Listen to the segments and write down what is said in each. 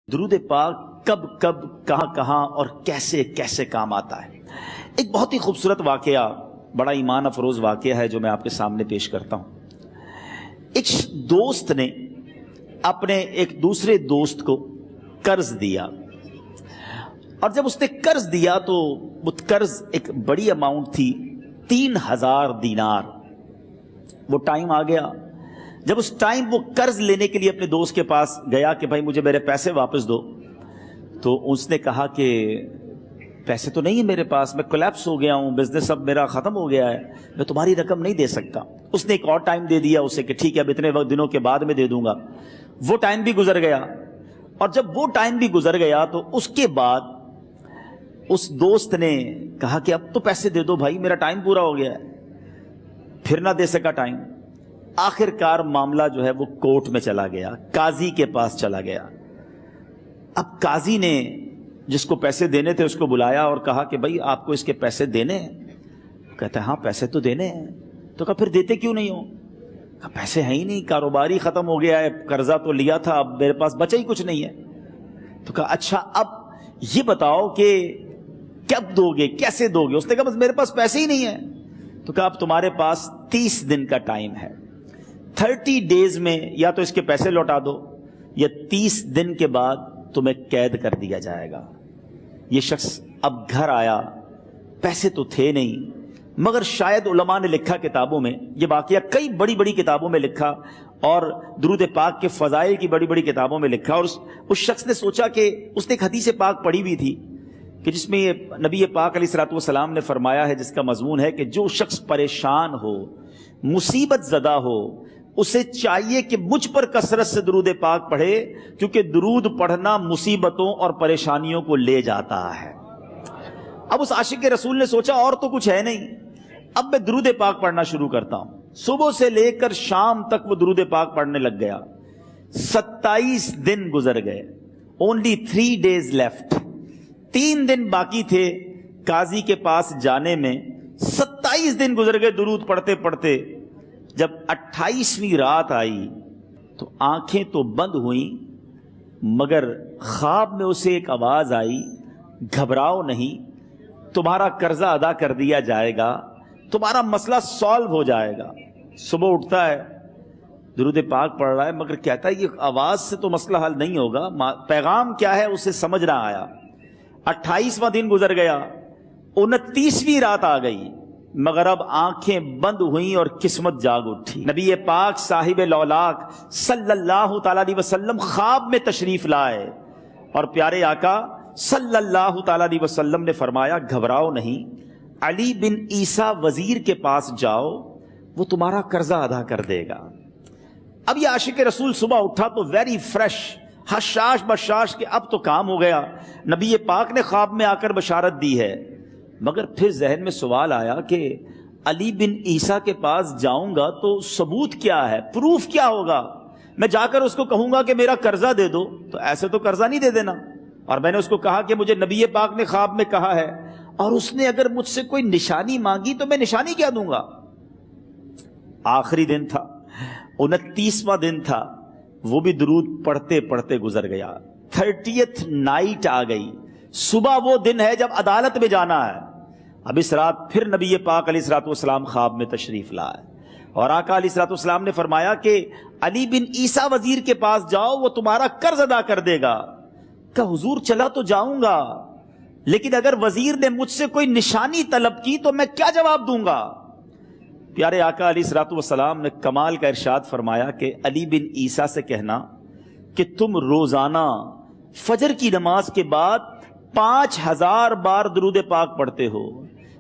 درود پاک کب کب کہاں کہاں اور کیسے کیسے کام آتا ہے۔ ایک بہت ہی خوبصورت واقعہ، بڑا ایمان افروز واقعہ ہے جو میں آپ کے سامنے پیش کرتا ہوں۔ ایک دوست نے اپنے ایک دوسرے دوست کو قرض دیا، اور جب اس نے قرض دیا تو وہ قرض ایک بڑی اماؤنٹ تھی، 3000 دینار۔ وہ ٹائم آ گیا جب اس ٹائم وہ قرض لینے کے لیے اپنے دوست کے پاس گیا کہ بھائی مجھے میرے پیسے واپس دو، تو اس نے کہا کہ پیسے تو نہیں ہے میرے پاس، میں کولیپس ہو گیا ہوں، بزنس اب میرا ختم ہو گیا ہے، میں تمہاری رقم نہیں دے سکتا۔ اس نے ایک اور ٹائم دے دیا اسے کہ ٹھیک ہے اب اتنے وقت دنوں کے بعد میں دے دوں گا۔ وہ ٹائم بھی گزر گیا، اور جب وہ ٹائم بھی گزر گیا تو اس کے بعد اس دوست نے کہا کہ اب تو پیسے دے دو بھائی، میرا ٹائم پورا ہو گیا ہے۔ پھر نہ دے سکا ٹائم۔ آخر کار معاملہ جو ہے وہ کورٹ میں چلا گیا، قاضی کے پاس چلا گیا۔ اب قاضی نے جس کو پیسے دینے تھے اس کو بلایا اور کہا کہ بھائی آپ کو اس کے پیسے دینے ہیں؟ کہتا ہے ہاں پیسے تو دینے ہیں۔ تو کہا پھر دیتے کیوں نہیں ہو؟ کہا پیسے ہیں ہی نہیں، کاروبار ہی ختم ہو گیا ہے، قرضہ تو لیا تھا، اب میرے پاس بچا ہی کچھ نہیں ہے۔ تو کہا اچھا اب یہ بتاؤ کہ کب دو گے، کیسے دو گے؟ اس نے کہا بس میرے پاس پیسے ہی نہیں ہیں۔ تو کہا اب تمہارے پاس 30 دن کا ٹائم ہے، 30 ڈیز میں یا تو اس کے پیسے لوٹا دو یا 30 دن کے بعد تمہیں قید کر دیا جائے گا۔ یہ شخص اب گھر آیا، پیسے تو تھے نہیں، مگر شاید علماء نے لکھا کتابوں میں، یہ واقعہ کئی بڑی بڑی کتابوں میں لکھا اور درود پاک کے فضائل کی بڑی بڑی کتابوں میں لکھا، اور اس شخص نے سوچا کہ اس نے ایک حدیث پاک پڑھی ہوئی تھی کہ جس میں یہ نبی پاک علیہ الصلوۃ والسلام نے فرمایا ہے، جس کا مضمون ہے کہ جو شخص پریشان ہو، مصیبت زدہ ہو، اسے چاہیے کہ مجھ پر کثرت سے درود پاک پڑھے، کیونکہ درود پڑھنا مصیبتوں اور پریشانیوں کو لے جاتا ہے۔ اب اس عاشق رسول نے سوچا اور تو کچھ ہے نہیں، اب میں درود پاک پڑھنا شروع کرتا ہوں۔ صبح سے لے کر شام تک وہ درود پاک پڑھنے لگ گیا۔ 27 دن گزر گئے، only 3 days left، 3 دن باقی تھے قاضی کے پاس جانے میں۔ 27 دن گزر گئے درود پڑھتے پڑھتے۔ جب 28ویں رات آئی تو آنکھیں تو بند ہوئیں، مگر خواب میں اسے ایک آواز آئی، گھبراؤ نہیں، تمہارا قرضہ ادا کر دیا جائے گا، تمہارا مسئلہ سالو ہو جائے گا۔ صبح اٹھتا ہے، درود پاک پڑھ رہا ہے، مگر کہتا ہے یہ آواز سے تو مسئلہ حل نہیں ہوگا، پیغام کیا ہے اسے سمجھ نہ آیا۔ 28واں دن گزر گیا، 29ویں رات آ گئی، مگر اب آنکھیں بند ہوئیں اور قسمت جاگ اٹھی۔ نبی پاک صاحب لولاک صلی اللہ تعالی علیہ وسلم خواب میں تشریف لائے، اور پیارے آقا صلی اللہ تعالی علیہ وسلم نے فرمایا گھبراؤ نہیں، علی بن عیسیٰ وزیر کے پاس جاؤ، وہ تمہارا قرضہ ادا کر دے گا۔ اب یہ عاشق رسول صبح اٹھا تو ویری فریش، حشاش بشاش کہ اب تو کام ہو گیا، نبی پاک نے خواب میں آ کر بشارت دی ہے۔ مگر پھر ذہن میں سوال آیا کہ علی بن عیسیٰ کے پاس جاؤں گا تو ثبوت کیا ہے، پروف کیا ہوگا؟ میں جا کر اس کو کہوں گا کہ میرا قرضہ دے دو تو ایسے تو قرضہ نہیں دے دینا، اور میں نے اس کو کہا کہ مجھے نبی پاک نے خواب میں کہا ہے، اور اس نے اگر مجھ سے کوئی نشانی مانگی تو میں نشانی کیا دوں گا؟ آخری دن تھا، 29واں دن تھا، وہ بھی درود پڑھتے پڑھتے گزر گیا۔ 30th نائٹ آ گئی، صبح وہ دن ہے جب عدالت میں جانا ہے۔ اب اس رات پھر نبی پاک علیہ الصلوۃ والسلام خواب میں تشریف لائے، اور آقا علیہ الصلوۃ والسلام نے فرمایا کہ علی بن عیسیٰ وزیر کے پاس جاؤ، وہ تمہارا قرض ادا کر دے گا۔ کہ حضور چلا تو جاؤں گا، لیکن اگر وزیر نے مجھ سے کوئی نشانی طلب کی تو میں کیا جواب دوں گا؟ پیارے آقا علیہ الصلوۃ والسلام نے کمال کا ارشاد فرمایا کہ علی بن عیسیٰ سے کہنا کہ تم روزانہ فجر کی نماز کے بعد 5000 بار درود پاک پڑھتے ہو،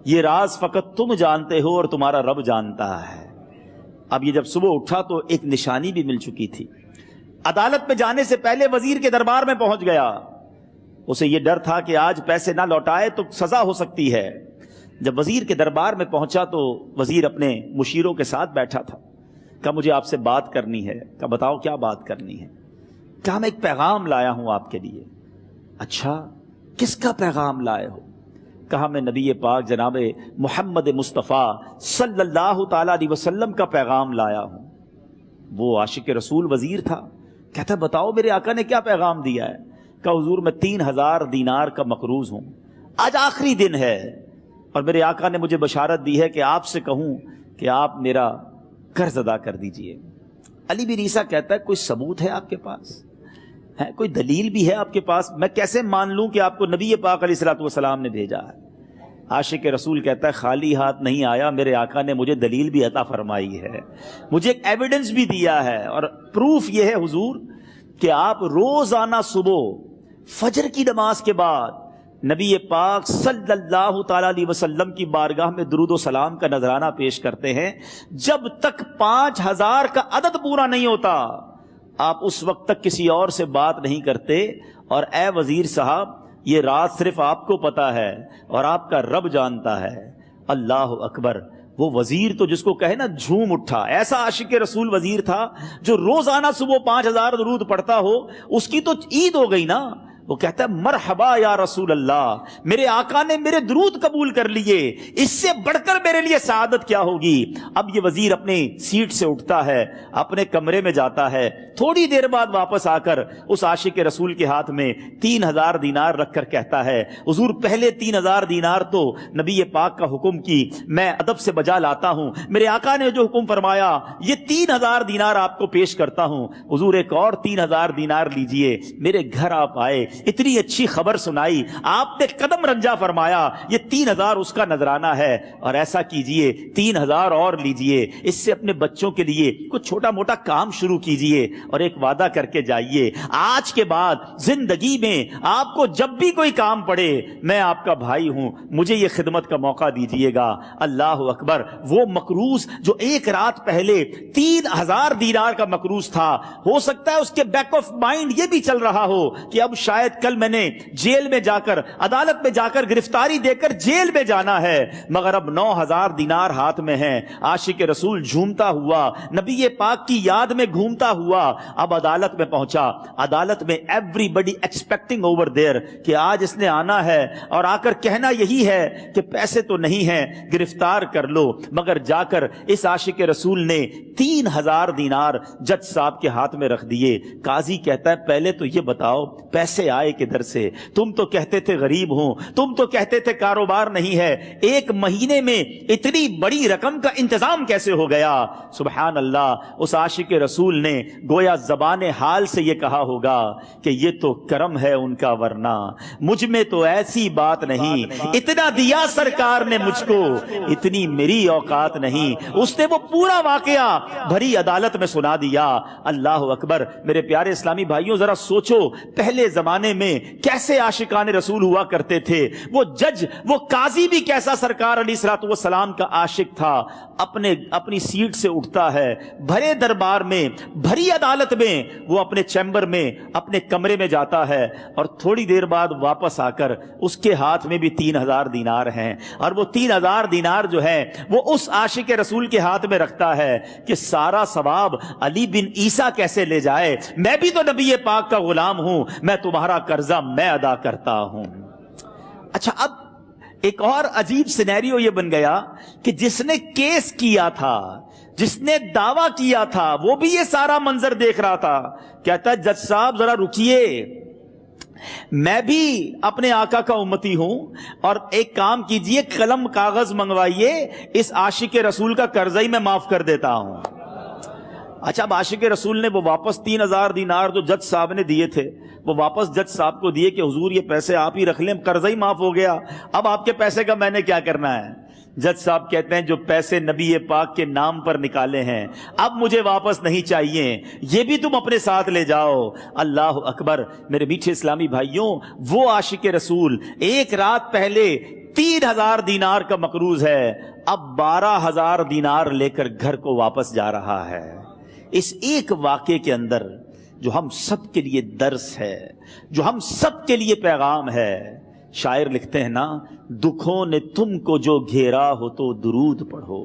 یہ راز فقط تم جانتے ہو اور تمہارا رب جانتا ہے۔ اب یہ جب صبح اٹھا تو ایک نشانی بھی مل چکی تھی۔ عدالت میں جانے سے پہلے وزیر کے دربار میں پہنچ گیا، اسے یہ ڈر تھا کہ آج پیسے نہ لوٹائے تو سزا ہو سکتی ہے۔ جب وزیر کے دربار میں پہنچا تو وزیر اپنے مشیروں کے ساتھ بیٹھا تھا۔ کہا مجھے آپ سے بات کرنی ہے۔ کہا بتاؤ کیا بات کرنی ہے؟ کہا میں ایک پیغام لایا ہوں آپ کے لیے۔ اچھا کس کا پیغام لائے ہو؟ کہا میں نبی پاک جناب محمد مصطفیٰ صلی اللہ تعالی علیہ وسلم کا پیغام لایا ہوں۔ وہ عاشق رسول وزیر تھا، کہتا بتاؤ میرے آقا نے کیا پیغام دیا ہے؟ کہا حضور میں 3000 دینار کا مقروض ہوں، آج آخری دن ہے اور میرے آقا نے مجھے بشارت دی ہے کہ آپ سے کہوں کہ آپ میرا قرض ادا کر دیجئے۔ علی بن عیسیٰ کہتا ہے کوئی ثبوت ہے آپ کے پاس؟ ہے کوئی دلیل بھی ہے آپ کے پاس؟ میں کیسے مان لوں کہ آپ کو نبی پاک علیہ الصلوۃ والسلام نے بھیجا ہے؟ عاشق رسول کہتا ہے خالی ہاتھ نہیں آیا، میرے آقا نے مجھے دلیل بھی عطا فرمائی ہے، مجھے ایک ایویڈنس بھی دیا ہے، اور پروف یہ ہے حضور کہ آپ روزانہ صبح فجر کی نماز کے بعد نبی پاک صلی اللہ تعالی علیہ وسلم کی بارگاہ میں درود و سلام کا نذرانہ پیش کرتے ہیں۔ جب تک 5000 کا عدد پورا نہیں ہوتا آپ اس وقت تک کسی اور سے بات نہیں کرتے، اور اے وزیر صاحب یہ راز صرف آپ کو پتا ہے اور آپ کا رب جانتا ہے۔ اللہ اکبر! وہ وزیر تو جس کو کہے نا جھوم اٹھا، ایسا عاشق رسول وزیر تھا جو روزانہ صبح 5000 درود پڑھتا ہو، اس کی تو عید ہو گئی نا۔ وہ کہتا ہے مرحبا یا رسول اللہ، میرے آقا نے میرے درود قبول کر لیے، اس سے بڑھ کر میرے لیے سعادت کیا ہوگی۔ اب یہ وزیر اپنے سیٹ سے اٹھتا ہے، اپنے کمرے میں جاتا ہے، تھوڑی دیر بعد واپس آ کر اس عاشق رسول کے ہاتھ میں 3000 دینار رکھ کر کہتا ہے حضور پہلے 3000 دینار تو نبی پاک کا حکم کی میں ادب سے بجا لاتا ہوں، میرے آقا نے جو حکم فرمایا یہ 3000 دینار آپ کو پیش کرتا ہوں، حضور ایک اور 3000 دینار لیجئے۔ میرے گھر آپ آئے، اتنی اچھی خبر سنائی، آپ نے قدم رنجا فرمایا، یہ 3000 اس کا نذرانہ ہے، اور ایسا کیجئے 3000 اور لیجئے، اس سے اپنے بچوں کے لیے کچھ چھوٹا موٹا کام شروع کیجئے، اور ایک وعدہ کر کے جائیے آج کے بعد زندگی میں آپ کو جب بھی کوئی کام پڑے میں آپ کا بھائی ہوں، مجھے یہ خدمت کا موقع دیجئے گا۔ اللہ اکبر! وہ مقروض جو ایک رات پہلے 3000 دینار کا مقروض تھا، ہو سکتا ہے اس کے بیک آف مائنڈ یہ بھی چل رہا ہو کہ اب شاید کل میں نے جیل میں جا کر عدالت میں جا کر گرفتاری دے کر جیل میں جانا ہے، مگر اب 9000 دینار ہاتھ میں ہیں۔ عاشق رسول جھومتا ہوا نبی پاک کی یاد میں گھومتا ہوا اب عدالت میں پہنچا۔ عدالت میں everybody expecting over there کہ آج اس نے آنا ہے اور آ کر کہنا یہی ہے کہ پیسے تو نہیں ہیں، گرفتار کر لو، مگر جا کر اس عاشق رسول نے 3000 دینار جج صاحب کے ہاتھ میں رکھ دیے۔ قاضی کہتا ہے پہلے تو یہ بتاؤ پیسے آئے کدھر سے؟ تم تو کہتے تھے غریب ہوں، تم تو کہتے تھے کاروبار نہیں ہے، ایک مہینے میں اتنی بڑی رقم کا انتظام کیسے ہو گیا؟ سبحان اللہ! اس عاشق رسول نے گویا زبان حال سے یہ کہا ہوگا کہ یہ تو کرم ہے ان کا، ورنہ مجھ میں تو ایسی بات نہیں، اتنا دیا سرکار نے مجھ کو، اتنی میری اوقات نہیں۔ اس نے وہ پورا واقعہ بھری عدالت میں سنا دیا۔ اللہ اکبر! میرے پیارے اسلامی بھائیوں ذرا سوچو پہلے زمانے میں کیسے عاشقان رسول ہوا کرتے تھے، وہ جج وہ قاضی بھی کیسا سرکار علیہ الصلوۃ والسلام کا عاشق تھا۔ اپنی سیٹ سے اٹھتا ہے، بھرے دربار میں بھری عدالت میں وہ اپنے چیمبر میں اپنے کمرے میں جاتا ہے، اور تھوڑی دیر بعد واپس آ کر اس کے ہاتھ میں بھی 3000 دینار ہیں، اور وہ 3000 دینار جو ہے وہ اس عاشق رسول کے ہاتھ میں رکھتا ہے کہ سارا ثواب علی بن عیسیٰ کیسے لے جائے، میں بھی تو نبی پاک کا غلام ہوں، میں تمہارا قرضہ میں ادا کرتا ہوں۔ اچھا اب ایک اور عجیب سینیریو یہ بن گیا کہ جس نے کیس کیا تھا، جس نے دعویٰ کیا تھا، وہ بھی یہ سارا منظر دیکھ رہا تھا۔ کہتا ہے جج صاحب ذرا رکیے، میں بھی اپنے آقا کا امتی ہوں، اور ایک کام کیجئے قلم کاغذ منگوائیے، اس عاشق رسول کا قرضہ ہی میں معاف کر دیتا ہوں۔ اچھا اب عاشق رسول نے وہ واپس 3000 دینار جو جج صاحب نے دیے تھے وہ واپس جج صاحب کو دیے کہ حضور یہ پیسے آپ ہی رکھ لیں، قرضہ ہی معاف ہو گیا، اب آپ کے پیسے کا میں نے کیا کرنا ہے؟ جج صاحب کہتے ہیں جو پیسے نبی پاک کے نام پر نکالے ہیں اب مجھے واپس نہیں چاہیے، یہ بھی تم اپنے ساتھ لے جاؤ۔ اللہ اکبر! میرے میٹھے اسلامی بھائیوں، وہ عاشق رسول ایک رات پہلے 3000 دینار کا مقروض ہے، اب 12000 دینار لے کر گھر کو واپس جا رہا ہے۔ اس ایک واقعے کے اندر جو ہم سب کے لیے درس ہے، جو ہم سب کے لیے پیغام ہے، شاعر لکھتے ہیں نا، دکھوں نے تم کو جو گھیرا ہو تو درود پڑھو،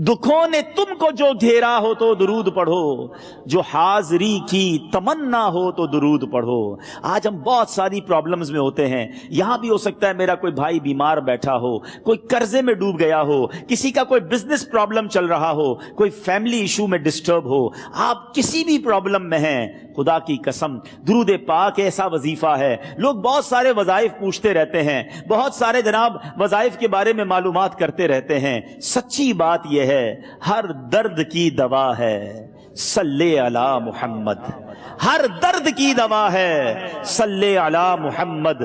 دکھوں نے تم کو جو گھیرا ہو تو درود پڑھو، جو حاضری کی تمنا ہو تو درود پڑھو۔ آج ہم بہت ساری پرابلمز میں ہوتے ہیں، یہاں بھی ہو سکتا ہے میرا کوئی بھائی بیمار بیٹھا ہو، کوئی قرضے میں ڈوب گیا ہو، کسی کا کوئی بزنس پرابلم چل رہا ہو، کوئی فیملی ایشو میں ڈسٹرب ہو، آپ کسی بھی پرابلم میں ہیں، خدا کی قسم درود پاک ایسا وظیفہ ہے، لوگ بہت سارے وظائف پوچھتے رہتے ہیں، بہت سارے جناب وظائف کے بارے میں معلومات کرتے رہتے ہیں، سچی بات یہ ہے ہر درد کی دوا ہے صلی علی محمد، ہر درد کی دوا ہے صلی علی محمد،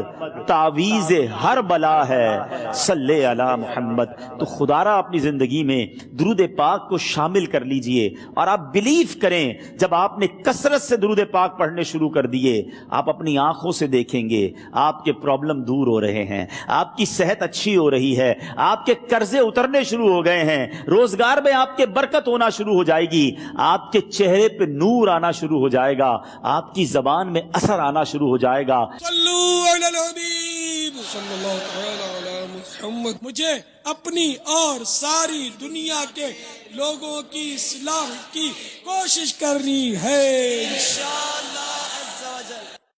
تعویذ ہر بلا ہے صلی علی محمد۔ تو خدا را اپنی زندگی میں درود پاک کو شامل کر لیجئے، اور آپ بلیو کریں جب آپ نے کثرت سے درود پاک پڑھنے شروع کر دیے، آپ اپنی آنکھوں سے دیکھیں گے آپ کے پرابلم دور ہو رہے ہیں، آپ کی صحت اچھی ہو رہی ہے، آپ کے قرضے اترنے شروع ہو گئے ہیں، روزگار میں آپ کے برکت ہونا شروع ہو جائے گی، آپ کے چہرے پہ نور آنا شروع ہو جائے گا، آپ کی زبان میں اثر آنا شروع ہو جائے گا۔ صلو علی الحبیب صلی اللہ تعالی علی محمد۔ مجھے اپنی اور ساری دنیا کے لوگوں کی اصلاح کی کوشش کرنی ہے انشاءاللہ۔